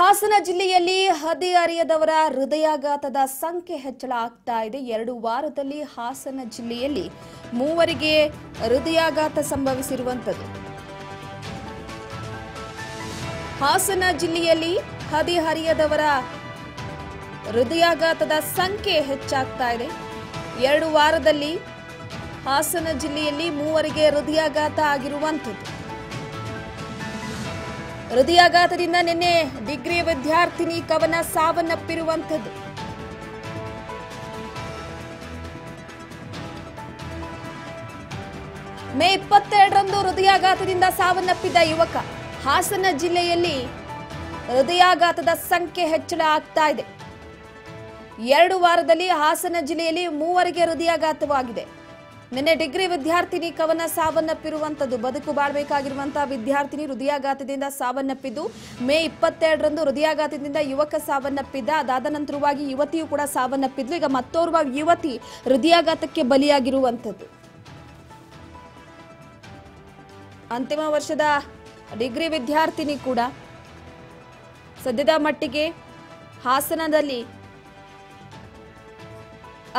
ಹಾಸನ ಜಿಲ್ಲೆಯಲ್ಲಿ ಹದಿಹರೆಯದವರ ಹೃದಯಾಘಾತದ ಸಂಖ್ಯೆ ಹೆಚ್ಚಳ ಆಗ್ತಾ ಇದೆ. 2 ವಾರದಲ್ಲಿ ಹಾಸನ ಜಿಲ್ಲೆಯಲ್ಲಿ 3 ಹೃದಯಾಘಾತ ಸಂಭವಿಸಿರುವಂತದ್ದು. ಹಾಸನ ಜಿಲ್ಲೆಯಲ್ಲಿ ಹದಿಹರೆಯದವರ ಹೃದಯಾಘಾತದ ಸಂಖ್ಯೆ ಹೆಚ್ಚಾಗ್ತಾ ಇದೆ. 2 ವಾರದಲ್ಲಿ ಹಾಸನ ಜಿಲ್ಲೆಯಲ್ಲಿ 3 ಹೃದಯಾಘಾತ ಆಗಿರುವಂತದ್ದು. ಹೃದಯಾಘಾತದಿಂದ ನಿನ್ನೆ ಡಿಗ್ರಿ ವಿದ್ಯಾರ್ಥಿನಿ ಕವನ ಸಾವನ್ನಪ್ಪಿರುವಂತದ್ದು. ಮೇ 22ರಂದು ಹೃದಯಾಘಾತದಿಂದ ಸಾವನ್ನಪ್ಪಿದ್ದ ಯುವಕ. ಹಾಸನ ಜಿಲ್ಲೆಯಲ್ಲಿ ಹೃದಯಾಘಾತದ ಸಂಖ್ಯೆ ಹೆಚ್ಚಳ ಆಗ್ತಾ ಇದೆ. 2 ವಾರದಲ್ಲಿ ಹಾಸನ ಜಿಲ್ಲೆಯಲ್ಲಿ 3 ಹೃದಯಾಘಾತವಾಗಿದೆ. ನಿನ್ನೆ ಡಿಗ್ರಿ ವಿದ್ಯಾರ್ಥಿನಿ ಕವನ ಸಾವನ್ನಪ್ಪಿರುವಂತದ್ದು. ಬದುಕು ಬಾಳ್ಬೇಕಾಗಿರುವಂತಹ ವಿದ್ಯಾರ್ಥಿನಿ ಹೃದಯಾಘಾತದಿಂದ ಸಾವನ್ನಪ್ಪಿದ್ದು. ಮೇ 22ರಂದು ಹೃದಯಾಘಾತದಿಂದ ಯುವಕ ಸಾವನ್ನಪ್ಪಿದ್ದ. ಅದಾದ ನಂತರವಾಗಿ ಯುವತಿಯು ಕೂಡ ಸಾವನ್ನಪ್ಪಿದ್ಲು. ಈಗ ಮತ್ತೋರ್ವ ಯುವತಿ ಹೃದಯಾಘಾತಕ್ಕೆ ಬಲಿಯಾಗಿರುವಂತದ್ದು. ಅಂತಿಮ ವರ್ಷದ ಡಿಗ್ರಿ ವಿದ್ಯಾರ್ಥಿನಿ ಕೂಡ ಸದ್ಯದ ಮಟ್ಟಿಗೆ ಹಾಸನದಲ್ಲಿ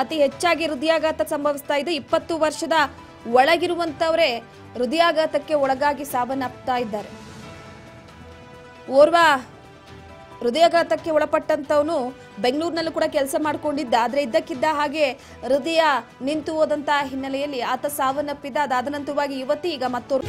ಅತಿ ಹೆಚ್ಚಾಗಿ ಹೃದಯಾಘಾತ ಸಂಭವಿಸ್ತಾ ಇದೆ. 20 ವರ್ಷದ ಒಳಗಿರುವಂತವರೇ ಹೃದಯಾಘಾತಕ್ಕೆ ಒಳಗಾಗಿ ಸಾವನ್ನಪ್ತಾ ಇದ್ದಾರೆ. ಓರ್ವ ಹೃದಯಾಘಾತಕ್ಕೆ ಒಳಪಟ್ಟಂತವನು ಬೆಂಗಳೂರಿನಲ್ಲೂ ಕೂಡ ಕೆಲಸ ಮಾಡಿಕೊಂಡಿದ್ದ. ಆದ್ರೆ ಇದ್ದಕ್ಕಿದ್ದ ಹಾಗೆ ಹೃದಯ ನಿಂತು ಹೋದಂತಹ ಹಿನ್ನೆಲೆಯಲ್ಲಿ ಆತ ಸಾವನ್ನಪ್ಪಿದ್ದ. ಅದಾದ ನಂತರವಾಗಿ ಯುವತಿ ಈಗ ಮತ್ತೋರ್ವ